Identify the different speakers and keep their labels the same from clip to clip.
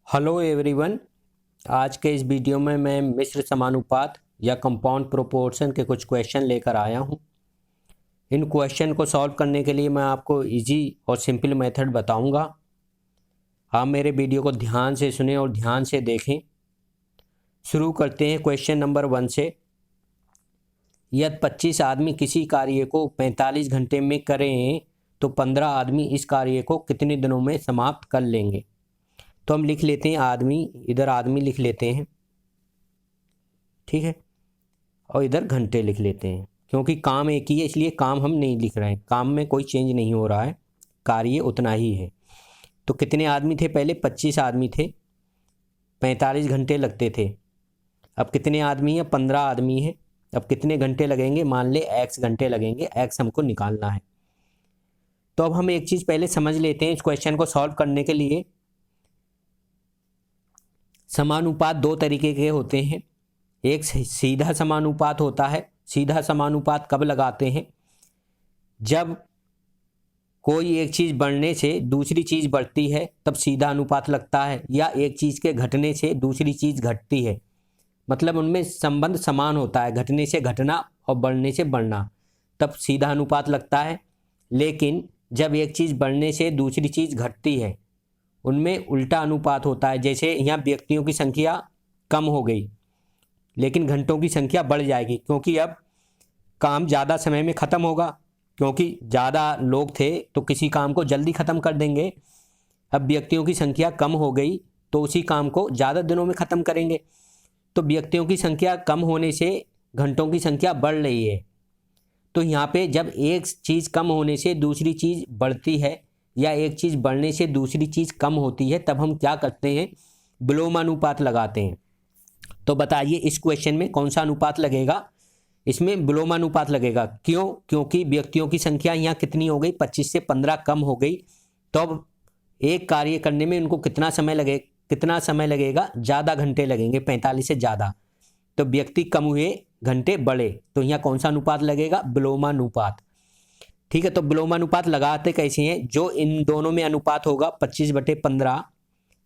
Speaker 1: Hello everyone. आज के इस वीडियो में मैं मिश्र समानुपात या कंपाउंड प्रोपोर्शन के कुछ क्वेश्चन लेकर आया हूं। इन क्वेश्चन को सॉल्व करने के लिए मैं आपको इजी और सिंपल मेथड बताऊंगा। आप मेरे वीडियो को ध्यान से सुनें और ध्यान से देखें। शुरू करते हैं क्वेश्चन नंबर 1 से। यदि 25 आदमी किसी कार्य को 45 घंटे में करें तो 15 आदमी इस कार्य को कितने दिनों में समाप्त कर लेंगे। तो हम लिख लेते हैं आदमी, इधर आदमी लिख लेते हैं, ठीक है, और इधर घंटे लिख लेते हैं। क्योंकि काम एक ही है इसलिए काम हम नहीं लिख रहे हैं, काम में कोई चेंज नहीं हो रहा है, कार्य उतना ही है। तो कितने आदमी थे, पहले 25 आदमी थे, 45 घंटे लगते थे। अब कितने आदमी हैं, 15 आदमी हैं। अब कितने घंटे लगेंगे, मान ले x घंटे लगेंगे, x हमको निकालना है। तो अब हम एक चीज़ पहले समझ लेते हैं इस क्वेश्चन को सॉल्व करने के लिए। समानुपात दो तरीके के होते हैं। एक सीधा समानुपात होता है। सीधा समानुपात कब लगाते हैं, जब कोई एक चीज़ बढ़ने से दूसरी चीज़ बढ़ती है तब सीधा अनुपात लगता है, या एक चीज़ के घटने से दूसरी चीज़ घटती है, मतलब उनमें संबंध समान होता है, घटने से घटना और बढ़ने से बढ़ना, तब सीधा अनुपात लगता है। लेकिन जब एक चीज़ बढ़ने से दूसरी चीज़ घटती है उनमें उल्टा अनुपात होता है। जैसे यहाँ व्यक्तियों की संख्या कम हो गई लेकिन घंटों की संख्या बढ़ जाएगी, क्योंकि अब काम ज़्यादा समय में ख़त्म होगा, क्योंकि ज़्यादा लोग थे तो किसी काम को जल्दी ख़त्म कर देंगे। अब व्यक्तियों की संख्या कम हो गई तो उसी काम को ज़्यादा दिनों में ख़त्म करेंगे। तो व्यक्तियों की संख्या कम होने से घंटों की संख्या बढ़ रही है। तो यहाँ पे जब एक चीज़ कम होने से दूसरी चीज़ बढ़ती है या एक चीज़ बढ़ने से दूसरी चीज़ कम होती है तब हम क्या करते हैं, विलोमानुपात लगाते हैं। तो बताइए इस क्वेश्चन में कौन सा अनुपात लगेगा, इसमें विलोमानुपात लगेगा। क्यों? क्योंकि व्यक्तियों की संख्या यहाँ कितनी हो गई, 25 से 15 कम हो गई। तो अब एक कार्य करने में उनको कितना समय लगेगा, ज़्यादा घंटे लगेंगे, 45 से ज़्यादा। तो व्यक्ति कम हुए, घंटे बढ़े, तो यहाँ कौन सा अनुपात लगेगा, विलोमानुपात। ठीक है, तो विलोमानुपात लगाते कैसे हैं, जो इन दोनों में अनुपात होगा 25/15,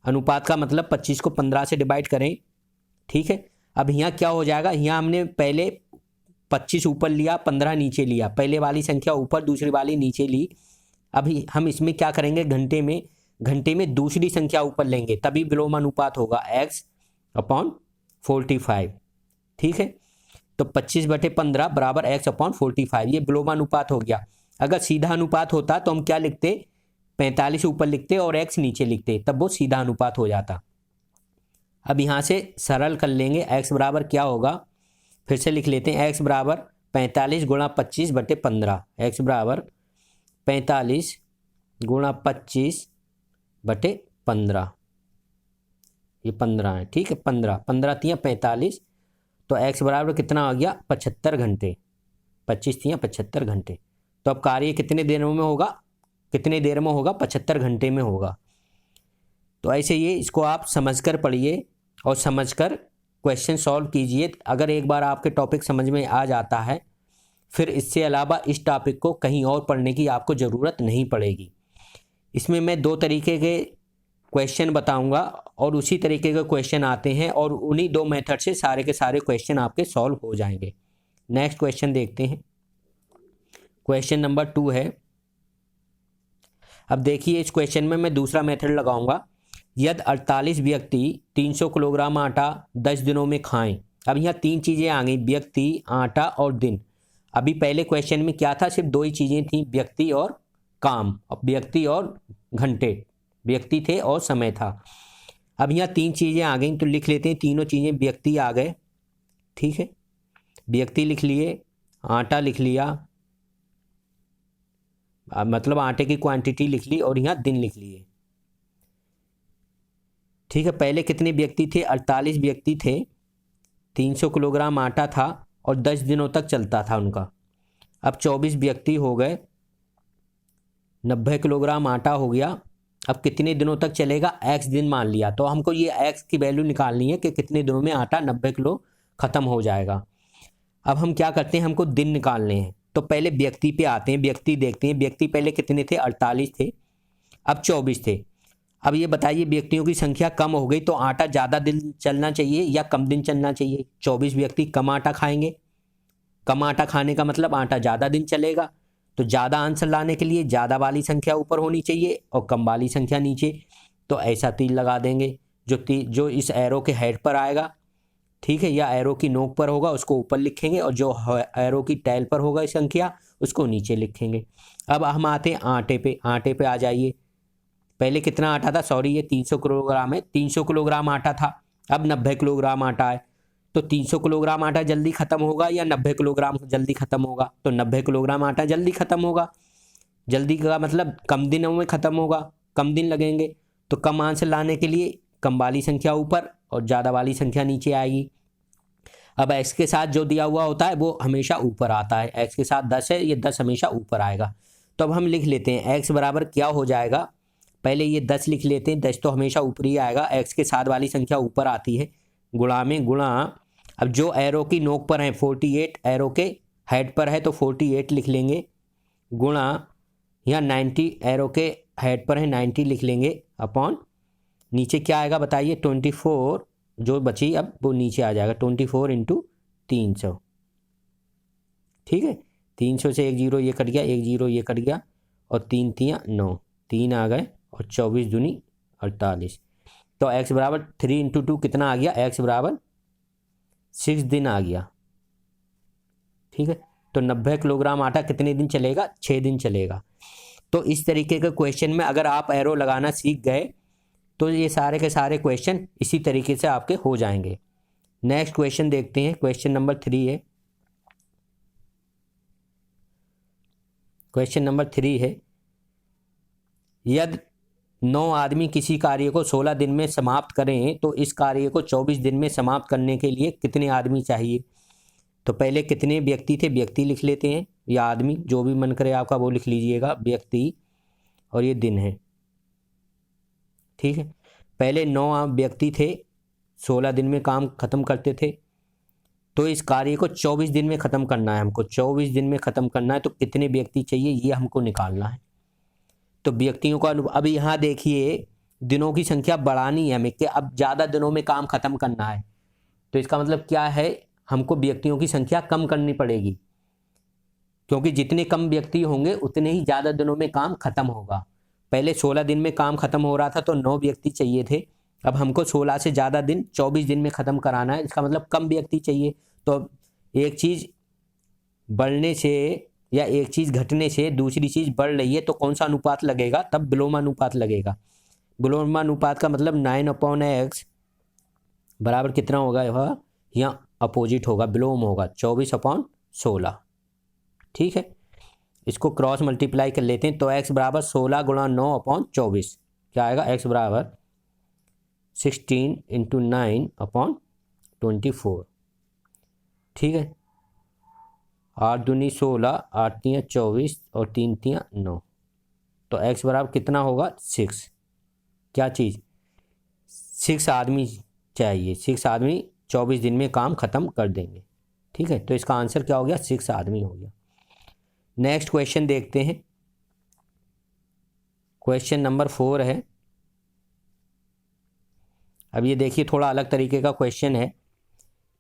Speaker 1: अनुपात का मतलब 25 को 15 से डिवाइड करें, ठीक है। अब यहाँ क्या हो जाएगा, यहाँ हमने पहले 25 ऊपर लिया, 15 नीचे लिया, पहले वाली संख्या ऊपर दूसरी वाली नीचे ली। अभी हम इसमें क्या करेंगे, घंटे में दूसरी संख्या ऊपर लेंगे, तभी विलोमानुपात होगा x/45, ठीक है। तो 25/15 बराबर x/45, ये विलोमानुपात हो गया। अगर सीधा अनुपात होता तो हम क्या लिखते, 45 ऊपर लिखते और x नीचे लिखते, तब वो सीधा अनुपात हो जाता। अब यहाँ से सरल कर लेंगे, x बराबर क्या होगा, फिर से लिख लेते हैं, x बराबर 45 गुणा 25/15, x बराबर 45 गुणा 25/15, ये 15 है, ठीक है। 15 तियाँ 45, तो x बराबर कितना आ गया, 75 घंटे, 25 तियाँ 75 घंटे। तो अब कार्य कितने देर में होगा, 75 घंटे में होगा। तो ऐसे ये इसको आप समझकर पढ़िए और समझकर क्वेश्चन सॉल्व कीजिए। अगर एक बार आपके टॉपिक समझ में आ जाता है फिर इससे अलावा इस टॉपिक को कहीं और पढ़ने की आपको ज़रूरत नहीं पड़ेगी। इसमें मैं दो तरीके के क्वेश्चन बताऊंगा और उसी तरीके के क्वेश्चन आते हैं और उन्हीं दो मेथड से सारे के सारे क्वेश्चन आपके सॉल्व हो जाएंगे। नेक्स्ट क्वेश्चन देखते हैं, क्वेश्चन नंबर 2 है। अब देखिए इस क्वेश्चन में मैं दूसरा मेथड लगाऊंगा। यदि 48 व्यक्ति 300 किलोग्राम आटा 10 दिनों में खाएं। अब यहाँ तीन चीज़ें आ गई, व्यक्ति, आटा और दिन। अभी पहले क्वेश्चन में क्या था, सिर्फ दो ही चीज़ें थी, व्यक्ति और काम, व्यक्ति और घंटे, व्यक्ति थे और समय था। अब यहाँ तीन चीज़ें आ गई तो लिख लेते हैं, तीनों चीज़ें व्यक्ति आ गए, ठीक है, व्यक्ति लिख लिए, आटा लिख लिया, मतलब आटे की क्वांटिटी लिख ली, और यहाँ दिन लिख लिए, ठीक है। पहले कितने व्यक्ति थे, 48 व्यक्ति थे, 300 किलोग्राम आटा था और 10 दिनों तक चलता था उनका। अब 24 व्यक्ति हो गए, 90 किलोग्राम आटा हो गया। अब कितने दिनों तक चलेगा, x दिन मान लिया, तो हमको ये x की वैल्यू निकालनी है कि कितने दिनों में आटा 90 किलो ख़त्म हो जाएगा। अब हम क्या करते हैं, हमको दिन निकालने हैं, तो पहले व्यक्ति पे आते हैं, व्यक्ति देखते हैं, व्यक्ति पहले कितने थे, 48 थे, अब 24 थे। अब ये बताइए व्यक्तियों की संख्या कम हो गई तो आटा ज़्यादा दिन चलना चाहिए या कम दिन चलना चाहिए? 24 व्यक्ति कम आटा खाएंगे। कम आटा खाने का मतलब आटा ज़्यादा दिन चलेगा, तो ज़्यादा आंसर लाने के लिए ज़्यादा वाली संख्या ऊपर होनी चाहिए और कम वाली संख्या नीचे। तो ऐसा तीर लगा देंगे, जो इस एरो के हेड पर आएगा, ठीक है, या एरो की नोक पर होगा उसको ऊपर लिखेंगे और जो एरो की टैल पर होगा संख्या उसको नीचे लिखेंगे। अब हम आते हैं आटे पे। आटे पे आ जाइए। पहले कितना आटा था? सॉरी, ये 300 किलोग्राम है। 300 किलोग्राम आटा था, अब 90 किलोग्राम आटा है। तो 300 किलोग्राम आटा जल्दी खत्म होगा या 90 किलोग्राम जल्दी खत्म होगा? तो 90 किलोग्राम आटा जल्दी खत्म होगा। जल्दी का मतलब कम दिनों में खत्म होगा, कम दिन लगेंगे। तो कम आंसर लाने के लिए कम वाली संख्या ऊपर और ज़्यादा वाली संख्या नीचे आएगी। अब x के साथ जो दिया हुआ होता है वो हमेशा ऊपर आता है। x के साथ 10 है, ये 10 हमेशा ऊपर आएगा। तो अब हम लिख लेते हैं x बराबर क्या हो जाएगा। पहले ये 10 लिख लेते हैं, 10 तो हमेशा ऊपर ही आएगा, x के साथ वाली संख्या ऊपर आती है, गुणा में गुणा। अब जो एरो की नोक पर है 48, एरो के हेड पर है तो 48 लिख लेंगे, गुणा यहाँ 90 एरो के हेड पर है 90 लिख लेंगे, अपॉन नीचे क्या आएगा बताइए? 24 जो बची अब वो नीचे आ जाएगा, 24 इंटू 300। ठीक है, 300 से 1 0 ये कट गया, 1 0 ये कट गया और 3 3 9, 3 आ गए और 24 दूनी 48। तो x बराबर 3 इंटू 2 कितना आ गया? x बराबर 6 दिन आ गया। ठीक है, तो 90 किलोग्राम आटा कितने दिन चलेगा? 6 दिन चलेगा। तो इस तरीके के क्वेश्चन में अगर आप एरो लगाना सीख गए तो ये सारे के सारे क्वेश्चन इसी तरीके से आपके हो जाएंगे। नेक्स्ट क्वेश्चन देखते हैं, क्वेश्चन नंबर 3 है। क्वेश्चन नंबर 3 है, यदि 9 आदमी किसी कार्य को 16 दिन में समाप्त करें तो इस कार्य को 24 दिन में समाप्त करने के लिए कितने आदमी चाहिए? तो पहले कितने व्यक्ति थे, व्यक्ति लिख लेते हैं, या आदमी, जो भी मन करे आपका वो लिख लीजिएगा, व्यक्ति, और ये दिन है। ठीक है, पहले 9 व्यक्ति थे, 16 दिन में काम खत्म करते थे, तो इस कार्य को 24 दिन में ख़त्म करना है हमको। 24 दिन में ख़त्म करना है तो कितने व्यक्ति चाहिए ये हमको निकालना है। तो व्यक्तियों का अब यहाँ देखिए दिनों की संख्या बढ़ानी है हमें कि अब ज़्यादा दिनों में काम ख़त्म करना है। तो इसका मतलब क्या है, हमको व्यक्तियों की संख्या कम करनी पड़ेगी, क्योंकि जितने कम व्यक्ति होंगे उतने ही ज़्यादा दिनों में काम खत्म होगा। पहले 16 दिन में काम खत्म हो रहा था तो 9 व्यक्ति चाहिए थे, अब हमको 16 से ज़्यादा दिन 24 दिन में ख़त्म कराना है, इसका मतलब कम व्यक्ति चाहिए। तो एक चीज़ बढ़ने से या एक चीज़ घटने से दूसरी चीज़ बढ़ रही है तो कौन सा अनुपात लगेगा? तब विलोमानुपात लगेगा। विलोमानुपात का मतलब 9/x बराबर कितना होगा? वह यहाँ अपोजिट होगा, विलोम होगा, 24/16। ठीक है, इसको क्रॉस मल्टीप्लाई कर लेते हैं तो x बराबर 16 गुणा 9/24 क्या आएगा? x बराबर 16 इंटू 9/24। ठीक है, 8 दूनी 16, 8 तियाँ 24 और 3 तियाँ 9। तो x बराबर कितना होगा? 6। क्या चीज़? 6 आदमी चाहिए, 6 आदमी 24 दिन में काम ख़त्म कर देंगे। ठीक है, तो इसका आंसर क्या हो गया? 6 आदमी हो गया। नेक्स्ट क्वेश्चन देखते हैं, क्वेश्चन नंबर 4 है। अब ये देखिए थोड़ा अलग तरीके का क्वेश्चन है।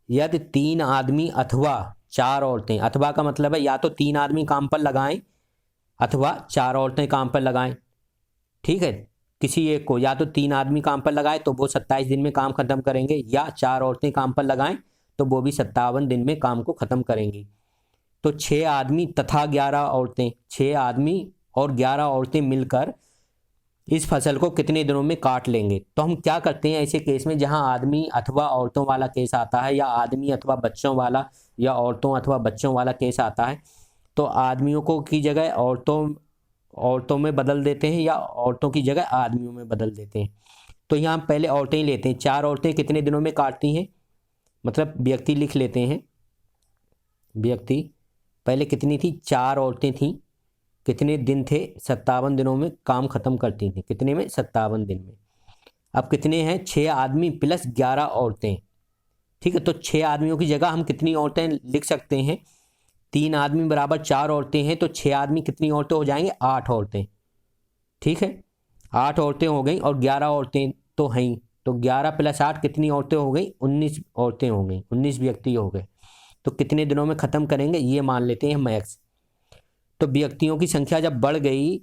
Speaker 1: यदि 3 आदमी अथवा 4 औरतें, अथवा का मतलब है या तो 3 आदमी काम पर लगाएं अथवा 4 औरतें काम पर लगाएं। ठीक है, किसी एक को, या तो 3 आदमी काम पर लगाए तो वो 27 दिन में काम खत्म करेंगे, या 4 औरतें काम पर लगाएं तो वो भी 57 दिन में काम को ख़त्म करेंगी। तो 6 आदमी तथा 11 औरतें, 6 आदमी और 11 औरतें मिलकर इस फसल को कितने दिनों में काट लेंगे? तो हम क्या करते हैं ऐसे केस में जहां आदमी अथवा औरतों वाला केस आता है, या आदमी अथवा बच्चों वाला, या औरतों अथवा बच्चों वाला केस आता है, तो आदमियों को की जगह औरतों में बदल देते हैं या औरतों की जगह आदमियों में बदल देते हैं। तो यहाँ पहले औरतें ही लेते हैं। 4 औरतें कितने दिनों में काटती हैं? मतलब व्यक्ति लिख लेते हैं, व्यक्ति पहले कितनी थी? 4 औरतें थीं, कितने दिन थे? 57 दिनों में काम खत्म करती थी। कितने में? 57 दिन में। अब कितने हैं? 6 आदमी प्लस 11 औरतें। ठीक है, तो 6 आदमियों की जगह हम कितनी औरतें लिख सकते हैं? 3 आदमी बराबर 4 औरतें हैं, तो 6 आदमी कितनी औरतें हो जाएंगे? 8 औरतें। ठीक है, 8 औरतें हो गई और 11 औरतें तो हैं ही, तो 11 + 8 कितनी औरतें हो गई? 19 औरतें हो गई, 19 व्यक्ति हो गए। तो कितने दिनों में ख़त्म करेंगे ये मान लेते हैं हम x। तो व्यक्तियों की संख्या जब बढ़ गई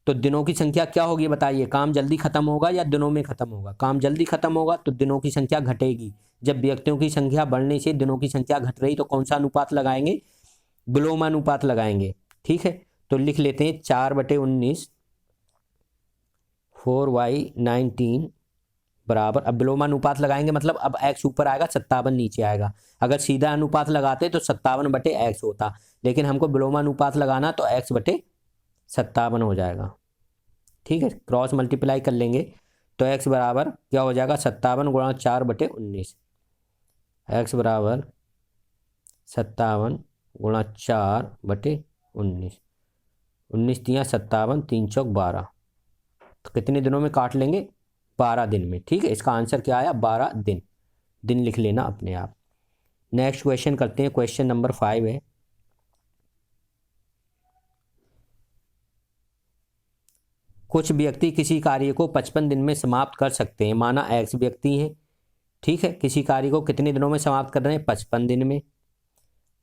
Speaker 1: तो दिनों की संख्या क्या होगी बताइए? काम जल्दी खत्म होगा या दिनों में खत्म होगा? काम जल्दी खत्म होगा तो दिनों की संख्या घटेगी। जब व्यक्तियों की संख्या बढ़ने से दिनों की संख्या घट रही तो कौन सा अनुपात लगाएंगे? विलोमानुपात लगाएंगे। ठीक है, तो लिख लेते हैं 4/19 4y19 बराबर, अब विलोमानुपात लगाएंगे मतलब अब x ऊपर आएगा 57 नीचे आएगा। अगर सीधा अनुपात लगाते तो 57/x होता, लेकिन हमको विलोमानुपात लगाना तो x/57 हो जाएगा। ठीक है, क्रॉस मल्टीप्लाई कर लेंगे तो x बराबर क्या हो जाएगा? 57 × 4/19। x बराबर 57 × 4/19। 19 तियाँ 57, 3 चौक 12। तो कितने दिनों में काट लेंगे? 12 दिन में। ठीक है, इसका आंसर क्या आया? 12 दिन। दिन लिख लेना अपने आप। नेक्स्ट क्वेश्चन करते हैं, क्वेश्चन नंबर 5 है। कुछ व्यक्ति किसी कार्य को 55 दिन में समाप्त कर सकते हैं। माना x व्यक्ति हैं, ठीक है, किसी कार्य को कितने दिनों में समाप्त कर रहे हैं? 55 दिन में।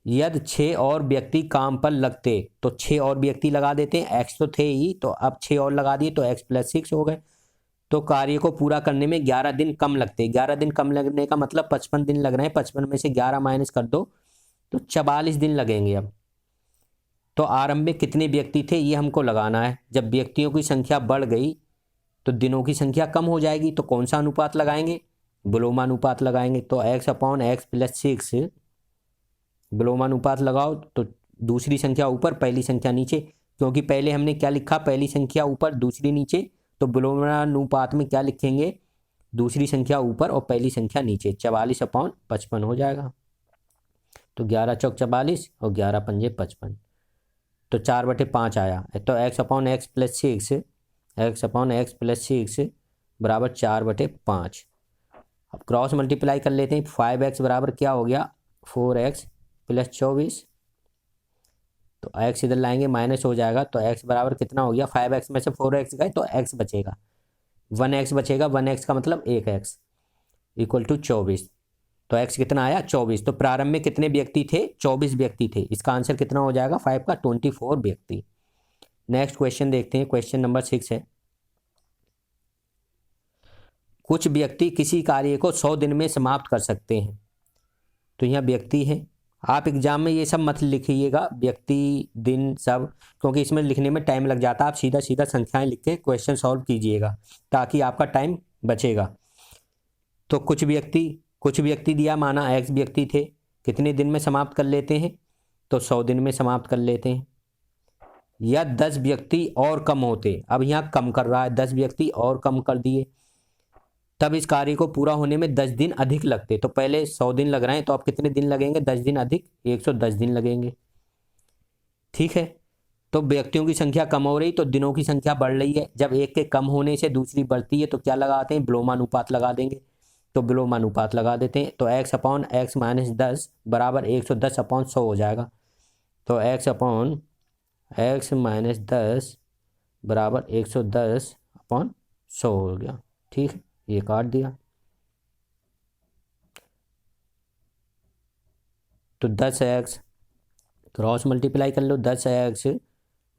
Speaker 1: यदि 6 और व्यक्ति काम पर लगते तो 6 और व्यक्ति लगा देते हैं, x तो थे ही, तो अब 6 और लगा दिए तो x + 6 हो गए। तो कार्य को पूरा करने में 11 दिन कम लगते। 11 दिन कम लगने का मतलब 55 दिन लग रहे हैं, 55 में से 11 माइनस कर दो तो 44 दिन लगेंगे। अब तो आरंभ में कितने व्यक्ति थे ये हमको लगाना है। जब व्यक्तियों की संख्या बढ़ गई तो दिनों की संख्या कम हो जाएगी, तो कौन सा अनुपात लगाएंगे? विलोमानुपात लगाएंगे। तो x/x + 6 विलोमानुपात लगाओ तो दूसरी संख्या ऊपर पहली संख्या नीचे, क्योंकि पहले हमने क्या लिखा? पहली संख्या ऊपर दूसरी नीचे, तो विलोमानुपात में क्या लिखेंगे? दूसरी संख्या ऊपर और पहली संख्या नीचे। 44/55 हो जाएगा। तो 11 चौक 44 और 11 पंजे 55, तो 4/5 आया। तो x/x + 6 बराबर 4/5। अब क्रॉस मल्टीप्लाई कर लेते हैं। 5x बराबर क्या हो गया? 4x + 24। तो x इधर लाएंगे माइनस हो जाएगा, तो x बराबर कितना हो गया? 5x में से 4x गए तो x बचेगा, 1x बचेगा। 1x का मतलब 1x = 24। तो x कितना आया? 24। तो प्रारंभ में कितने व्यक्ति थे? 24 व्यक्ति थे। इसका आंसर कितना हो जाएगा? 5 का 24 व्यक्ति। नेक्स्ट क्वेश्चन देखते हैं, क्वेश्चन नंबर 6 है। कुछ व्यक्ति किसी कार्य को 100 दिन में समाप्त कर सकते हैं। तो यहाँ व्यक्ति है, आप एग्जाम में ये सब मत लिखिएगा, व्यक्ति दिन सब, क्योंकि इसमें लिखने में टाइम लग जाता है। आप सीधा सीधा संख्याएं लिख के क्वेश्चन सॉल्व कीजिएगा ताकि आपका टाइम बचेगा। तो कुछ व्यक्ति दिया, माना x व्यक्ति थे, कितने दिन में समाप्त कर लेते हैं? तो 100 दिन में समाप्त कर लेते हैं। या 10 व्यक्ति और कम होते, अब यहाँ कम कर रहा है, 10 व्यक्ति और कम कर दिए, तब इस कार्य को पूरा होने में 10 दिन अधिक लगते। तो पहले 100 दिन लग रहे हैं, तो अब कितने दिन लगेंगे? 10 दिन अधिक 110 दिन लगेंगे। ठीक है, तो व्यक्तियों की संख्या कम हो रही तो दिनों की संख्या बढ़ रही है। जब एक के कम होने से दूसरी बढ़ती है तो क्या लगाते हैं? विलोमानुपात लगा देंगे। तो विलोमानुपात लगा देते हैं। तो x/x - 10 बराबर 110/100 हो जाएगा। तो x/x - 10 बराबर 110/100 हो गया। ठीक है, ये काट दिया। तो 10x क्रॉस मल्टीप्लाई कर लो, 10x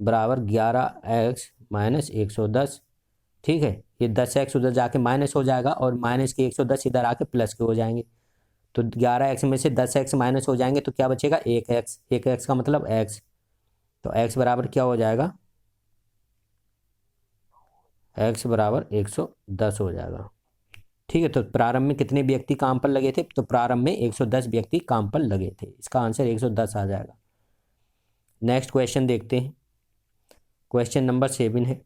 Speaker 1: बराबर 11x - 110। ठीक है, ये 10x उधर जाके माइनस हो जाएगा और माइनस के 110 इधर आके प्लस के हो जाएंगे। तो 11x में से 10x माइनस हो जाएंगे तो क्या बचेगा? 1x। 1x का मतलब x। तो x बराबर क्या हो जाएगा? x बराबर 110 हो जाएगा। ठीक है, तो प्रारंभ में कितने व्यक्ति काम पर लगे थे? तो प्रारंभ में 110 व्यक्ति काम पर लगे थे। इसका आंसर 110 आ जाएगा। नेक्स्ट क्वेश्चन देखते हैं, क्वेश्चन नंबर 7 है।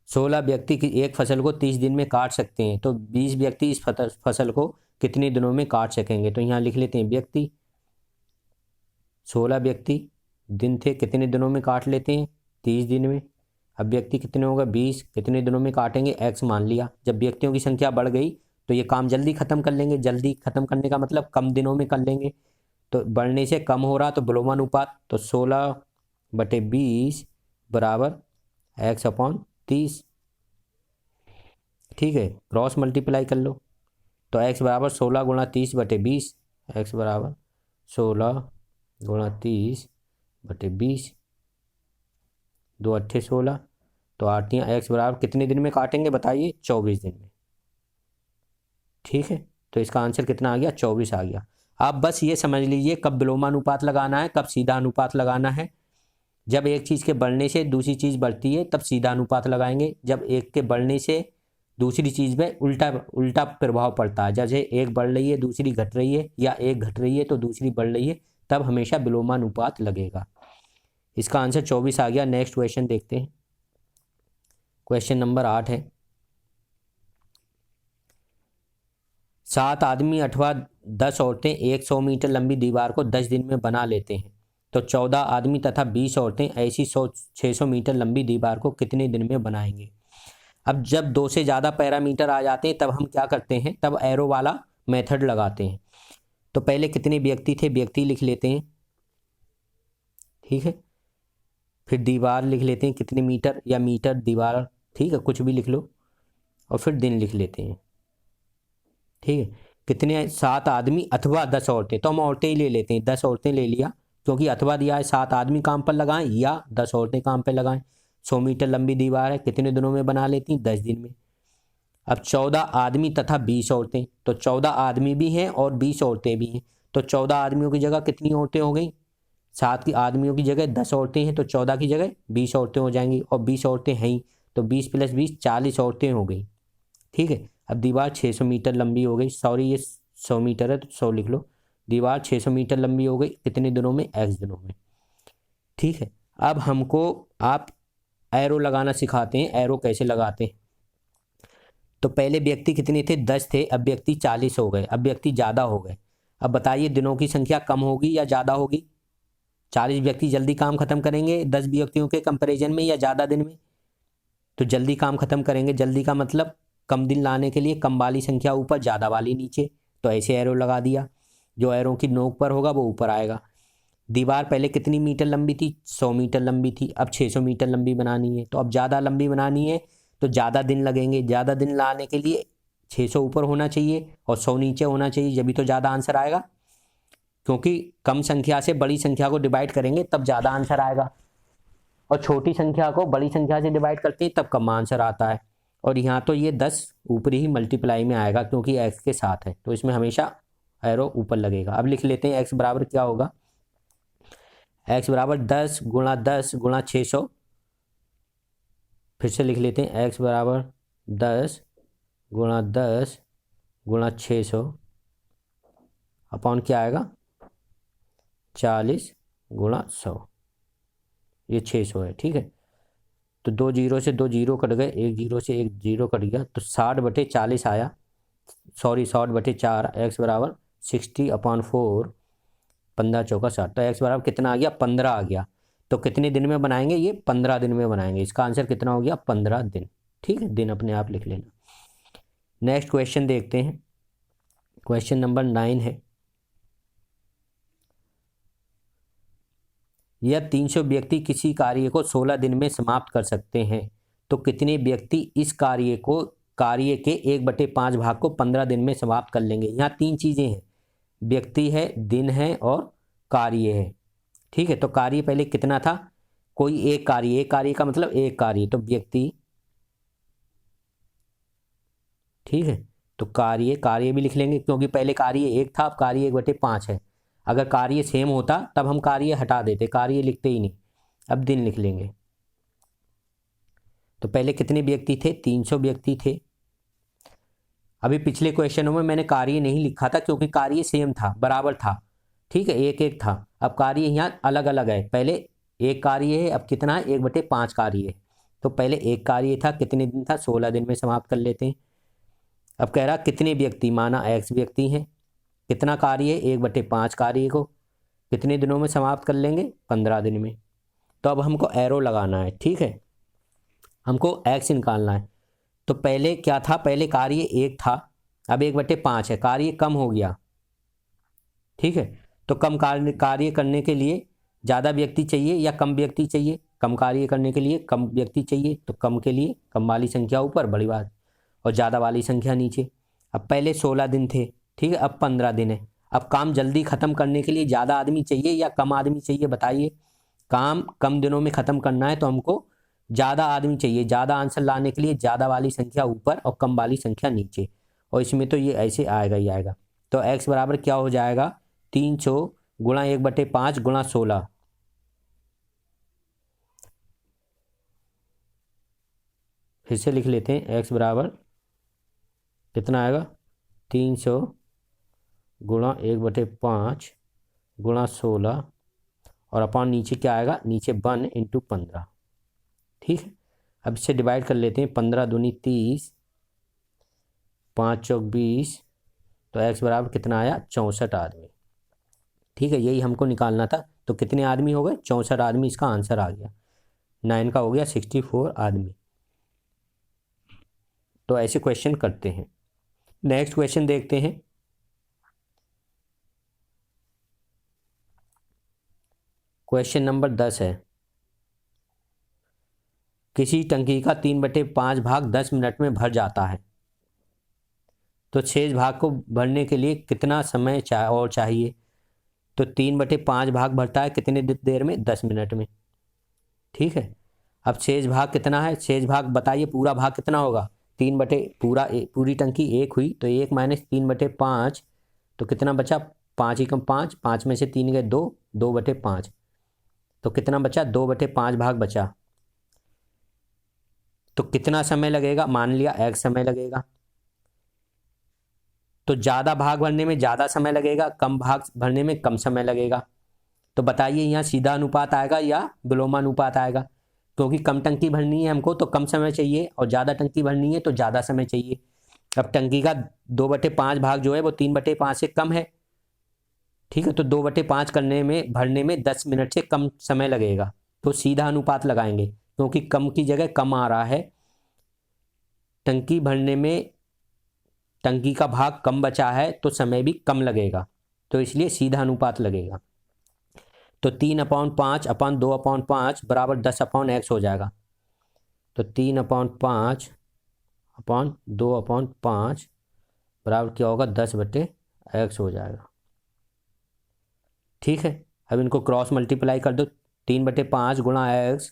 Speaker 1: 16 व्यक्ति की एक फसल को 30 दिन में काट सकते हैं, तो 20 व्यक्ति इस फसल को कितने दिनों में काट सकेंगे? तो यहाँ लिख लेते हैं व्यक्ति, 16 व्यक्ति दिन थे, कितने दिनों में काट लेते हैं? 30 दिन में। अब व्यक्ति कितने होगा? 20, कितने दिनों में काटेंगे? x मान लिया। जब व्यक्तियों की संख्या बढ़ गई तो ये काम जल्दी खत्म कर लेंगे। जल्दी खत्म करने का मतलब कम दिनों में कर लेंगे, तो बढ़ने से कम हो रहा तो विलोमानुपात। तो 16/20 बराबर एक्स अपॉन 30, ठीक है, क्रॉस मल्टीप्लाई कर लो। तो एक्स बराबर 16 गुणा 30 बटे 20, एक्स बराबर 16 गुणा 30 बटे 20, 2 अट्ठे 16, तो आठियाँ एक्स बराबर कितने दिन में काटेंगे बताइए, 24 दिन में, ठीक है। तो इसका आंसर कितना आ गया, 24 आ गया। आप बस ये समझ लीजिए कब विलोमानुपात लगाना है, कब सीधा अनुपात लगाना है। जब एक चीज़ के बढ़ने से दूसरी चीज़ बढ़ती है तब सीधा अनुपात लगाएंगे, जब एक के बढ़ने से दूसरी चीज़ में उल्टा प्रभाव पड़ता है, जैसे एक बढ़ रही है दूसरी घट रही है, या एक घट रही है तो दूसरी बढ़ रही है, तब हमेशा विलोमानुपात लगेगा। इसका आंसर 24 आ गया। नेक्स्ट क्वेश्चन देखते हैं, क्वेश्चन नंबर 8 है। 7 आदमी अथवा 10 औरतें 100 मीटर लंबी दीवार को 10 दिन में बना लेते हैं, तो 14 आदमी तथा 20 औरतें ऐसी 600 मीटर लंबी दीवार को कितने दिन में बनाएंगे। अब जब 2 से ज़्यादा पैरामीटर आ जाते हैं तब हम क्या करते हैं, तब एरो वाला मेथड लगाते हैं। तो पहले कितने व्यक्ति थे, व्यक्ति लिख लेते हैं, ठीक है। फिर दीवार लिख लेते हैं कितने मीटर, या मीटर दीवार, ठीक है, कुछ भी लिख लो, और फिर दिन लिख लेते हैं, ठीक है। कितने, 7 आदमी अथवा 10 औरतें, तो हम औरतें ही ले लेते हैं, 10 औरतें ले लिया क्योंकि अथवा दिया है, 7 आदमी काम पर लगाएं या 10 औरतें काम पर लगाएं। 100 मीटर लंबी दीवार है, कितने दिनों में बना लेती हैं, 10 दिन में। अब 14 आदमी तथा 20 औरतें, तो 14 आदमी भी हैं और 20 औरतें भी हैं, तो 14 आदमियों की जगह कितनी औरतें हो गई, 7 की आदमियों की जगह 10 औरतें हैं, तो 14 की जगह 20 औरतें हो जाएंगी, और 20 औरतें हैं ही, तो 20 + 20 40 औरतें हो गई, ठीक है। अब दीवार 600 मीटर लंबी हो गई, सॉरी ये 100 मीटर है तो 100 लिख लो, दीवार 600 मीटर लंबी हो गई, कितने दिनों में, एक्स दिनों में, ठीक है। अब हमको आप एरो लगाना सिखाते हैं, एरो कैसे लगाते हैं। तो पहले व्यक्ति कितने थे, 10 थे, अब व्यक्ति 40 हो गए, अब व्यक्ति ज़्यादा हो गए। अब बताइए दिनों की संख्या कम होगी या ज़्यादा होगी, 40 व्यक्ति जल्दी काम खत्म करेंगे 10 व्यक्तियों के कंपैरिजन में, या ज़्यादा दिन में, तो जल्दी काम खत्म करेंगे। जल्दी का मतलब कम दिन लाने के लिए कम वाली संख्या ऊपर, ज़्यादा वाली नीचे, तो ऐसे एरो लगा दिया, जो एरो की नोक पर होगा वो ऊपर आएगा। दीवार पहले कितनी मीटर लंबी थी, 100 मीटर लंबी थी, अब 600 मीटर लंबी बनानी है, तो अब ज़्यादा लंबी बनानी है तो ज़्यादा दिन लगेंगे, ज़्यादा दिन लाने के लिए 600 ऊपर होना चाहिए और 100 नीचे होना चाहिए, जब भी तो ज़्यादा आंसर आएगा, क्योंकि कम संख्या से बड़ी संख्या को डिवाइड करेंगे तब ज़्यादा आंसर आएगा, और छोटी संख्या को बड़ी संख्या से डिवाइड करते हैं तब कम आंसर आता है। और यहाँ तो ये 10 ऊपरी ही मल्टीप्लाई में आएगा क्योंकि एक्स के साथ है, तो इसमें हमेशा एरो ऊपर लगेगा। अब लिख लेते हैं एक्स बराबर क्या होगा, एक्स बराबर 10 गुणा 10 गुणा 600, फिर से लिख लेते हैं एक्स बराबर 10 गुणा 10 गुणा 600 अपॉन क्या आएगा, 40 गुणा 100, ये 600 है, ठीक है। तो 2 जीरो से 2 जीरो कट गए, 1 जीरो से 1 जीरो कट गया, तो 60/40 आया, सॉरी 60/4, एक्स बराबर 60/4, 15 चौका 60, तो एक्स बराबर कितना आ गया, 15 आ गया। तो कितने दिन में बनाएंगे, ये 15 दिन में बनाएंगे, इसका आंसर कितना हो गया, 15 दिन, ठीक है, दिन अपने आप लिख लेना। नेक्स्ट क्वेश्चन देखते हैं, क्वेश्चन नंबर 9 है। यह 300 व्यक्ति किसी कार्य को 16 दिन में समाप्त कर सकते हैं, तो कितने व्यक्ति इस कार्य के 1/5 भाग को 15 दिन में समाप्त कर लेंगे। यहाँ 3 चीज़ें हैं, व्यक्ति है, दिन है और कार्य है, ठीक है। तो कार्य पहले कितना था, कोई एक कार्य का मतलब एक कार्य, तो व्यक्ति, ठीक है। तो कार्य भी लिख लेंगे क्योंकि पहले कार्य 1 था, अब कार्य 1/5 है। अगर कार्य सेम होता तब हम कार्य हटा देते, कार्य लिखते ही नहीं। अब दिन लिख लेंगे। तो पहले कितने व्यक्ति थे, 300 व्यक्ति थे। अभी पिछले क्वेश्चनों में मैंने कार्य नहीं लिखा था क्योंकि कार्य सेम था, बराबर था, ठीक है, 1-1 था। अब कार्य यहाँ अलग अलग है, पहले एक कार्य है, अब कितना है, 1/5 कार्य है। तो पहले एक कार्य था, कितने दिन था, 16 दिन में समाप्त कर लेते हैं। अब कह रहा कितने व्यक्ति, माना x व्यक्ति हैं, कितना कार्य है, 1/5 कार्य को कितने दिनों में समाप्त कर लेंगे, 15 दिन में। तो अब हमको एरो लगाना है, ठीक है, हमको x निकालना है। तो पहले क्या था, पहले कार्य 1 था, अब 1/5 है, कार्य कम हो गया, ठीक है। तो कम कार्य करने के लिए ज़्यादा व्यक्ति चाहिए या कम व्यक्ति चाहिए, कम कार्य करने के लिए कम व्यक्ति चाहिए, तो कम के लिए कम वाली संख्या ऊपर, बड़ी बात, और ज़्यादा वाली संख्या नीचे। अब पहले 16 दिन थे, ठीक है, अब 15 दिन है। अब काम जल्दी ख़त्म करने के लिए ज़्यादा आदमी चाहिए या कम आदमी चाहिए, बताइए। काम कम दिनों में ख़त्म करना है तो हमको ज़्यादा आदमी चाहिए। ज़्यादा आंसर लाने के लिए ज़्यादा वाली संख्या ऊपर और कम वाली संख्या नीचे, और इसमें तो ये ऐसे आएगा ही आएगा। तो x बराबर क्या हो जाएगा, 300 गुणा 1/5 गुणा 16, फिर से लिख लेते हैं। x बराबर कितना आएगा, 300 गुणा 1/5 गुणा 16, और अपॉन नीचे क्या आएगा, नीचे 1 × 15, ठीक है। अब इससे डिवाइड कर लेते हैं, 15 दूनी 30, 5 चौक 20, तो x बराबर कितना आया, 64 आदमी, ठीक है। यही हमको निकालना था। तो कितने आदमी हो गए, 64 आदमी, इसका आंसर आ गया। 9 का हो गया 64 आदमी। तो ऐसे क्वेश्चन करते हैं। नेक्स्ट क्वेश्चन देखते हैं। क्वेश्चन नंबर 10 है, किसी टंकी का 3/5 भाग 10 मिनट में भर जाता है, तो शेष भाग को भरने के लिए कितना समय और चाहिए। तो 3/5 भाग भरता है कितने देर में, 10 मिनट में, ठीक है। अब शेष भाग कितना है, शेष भाग बताइए, पूरा भाग कितना होगा, पूरी टंकी 1 हुई, तो 1 - 3/5, तो कितना बचा, 5 × 5, 5 में से 3 गए 2, 2/5, तो कितना बचा, 2/5 भाग बचा। तो कितना समय लगेगा, मान लिया x समय लगेगा। तो ज़्यादा भाग भरने में ज़्यादा समय लगेगा, कम भाग भरने में कम समय लगेगा। तो बताइए यहाँ सीधा अनुपात आएगा या विलोमानुपात आएगा, क्योंकि कम टंकी भरनी है हमको तो कम समय चाहिए, और ज़्यादा टंकी भरनी है तो ज़्यादा समय चाहिए। अब टंकी का 2/5 भाग जो है वो 3/5 से कम है, ठीक है। तो 2/5 भरने में 10 मिनट से कम समय लगेगा, तो सीधा अनुपात लगाएंगे, क्योंकि कम की जगह कम आ रहा है। टंकी भरने में टंकी का भाग कम बचा है तो समय भी कम लगेगा, तो इसलिए सीधा अनुपात लगेगा। तो 3/5 / 2/5 बराबर 10/x हो जाएगा। तो 3/5 / 2/5 बराबर क्या होगा, 10/x हो जाएगा, ठीक है। अब इनको क्रॉस मल्टीप्लाई कर दो, 3/5 गुणा x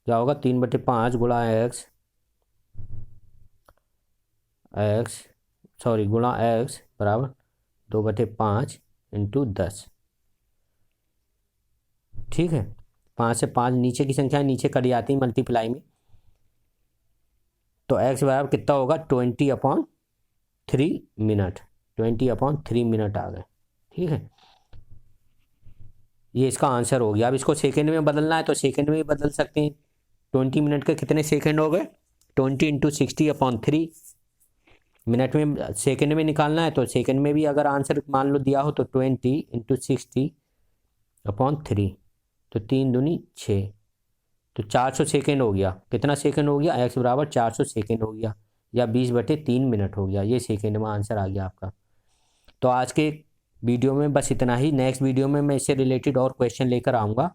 Speaker 1: क्या होगा, 3/5 गुणा x बराबर 2/5 × 10, ठीक है। 5 से 5 नीचे की संख्या नीचे कट जाती है मल्टीप्लाई में, तो x बराबर कितना होगा, 20/3 मिनट, 20/3 मिनट आ गए, ठीक है। ये इसका आंसर हो गया। अब इसको सेकंड में बदलना है तो सेकंड में भी बदल सकते हैं। 20 मिनट के कितने सेकंड हो गए, 20 × 60/3 मिनट में, सेकंड में निकालना है तो सेकंड में भी अगर आंसर मान लो दिया हो तो 20 × 60/3, तो 3 दूनी 6, तो 400 सेकेंड हो गया। कितना सेकंड हो गया, x बराबर 400 सेकेंड हो गया, या 20/3 मिनट हो गया। ये सेकेंड में आंसर आ गया आपका। तो आज के वीडियो में बस इतना ही। नेक्स्ट वीडियो में मैं इससे रिलेटेड और क्वेश्चन लेकर आऊँगा।